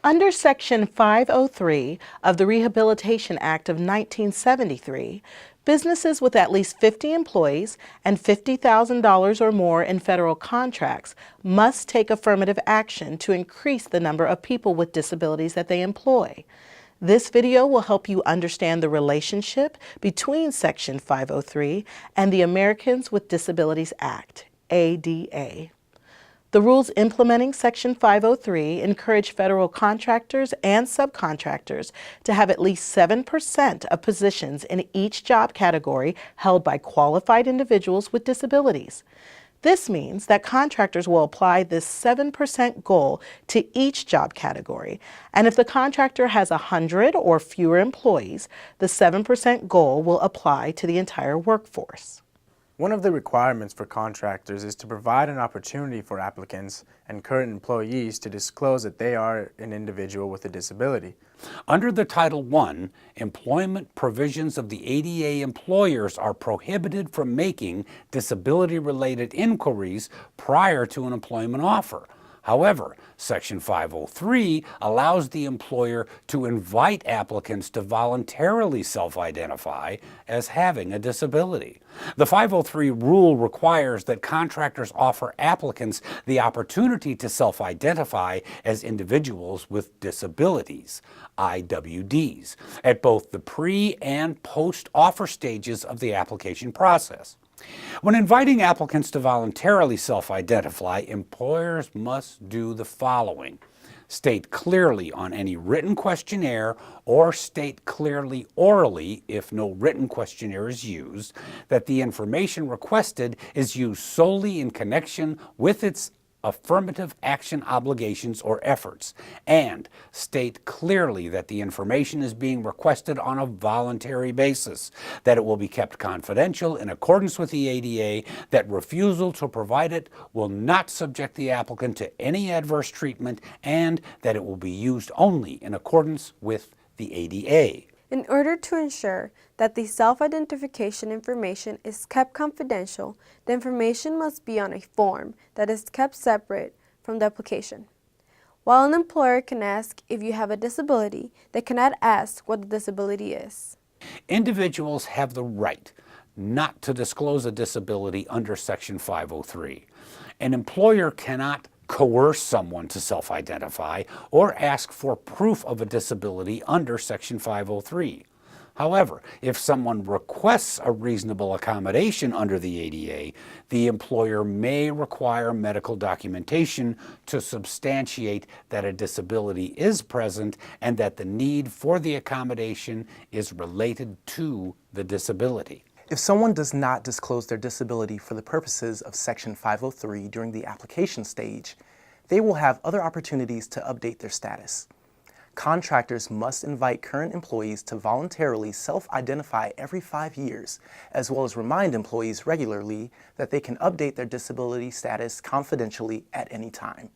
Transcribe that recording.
Under Section 503 of the Rehabilitation Act of 1973, businesses with at least 50 employees and $50,000 or more in federal contracts must take affirmative action to increase the number of people with disabilities that they employ. This video will help you understand the relationship between Section 503 and the Americans with Disabilities Act, ADA. The rules implementing Section 503 encourage federal contractors and subcontractors to have at least 7% of positions in each job category held by qualified individuals with disabilities. This means that contractors will apply this 7% goal to each job category, and if the contractor has 100 or fewer employees, the 7% goal will apply to the entire workforce. One of the requirements for contractors is to provide an opportunity for applicants and current employees to disclose that they are an individual with a disability. Under the Title I, employment provisions of the ADA, employers are prohibited from making disability-related inquiries prior to an employment offer. However, Section 503 allows the employer to invite applicants to voluntarily self-identify as having a disability. The 503 rule requires that contractors offer applicants the opportunity to self-identify as individuals with disabilities, IWDs, at both the pre- and post-offer stages of the application process. When inviting applicants to voluntarily self-identify, employers must do the following: state clearly on any written questionnaire, or state clearly orally, if no written questionnaire is used, that the information requested is used solely in connection with its affirmative action obligations or efforts, and state clearly that the information is being requested on a voluntary basis, that it will be kept confidential in accordance with the ADA, that refusal to provide it will not subject the applicant to any adverse treatment, and that it will be used only in accordance with the ADA. In order to ensure that the self-identification information is kept confidential, the information must be on a form that is kept separate from the application. While an employer can ask if you have a disability, they cannot ask what the disability is. Individuals have the right not to disclose a disability under Section 503. An employer cannot coerce someone to self-identify or ask for proof of a disability under Section 503. However, if someone requests a reasonable accommodation under the ADA, the employer may require medical documentation to substantiate that a disability is present and that the need for the accommodation is related to the disability. If someone does not disclose their disability for the purposes of Section 503 during the application stage, they will have other opportunities to update their status. Contractors must invite current employees to voluntarily self-identify every 5 years, as well as remind employees regularly that they can update their disability status confidentially at any time.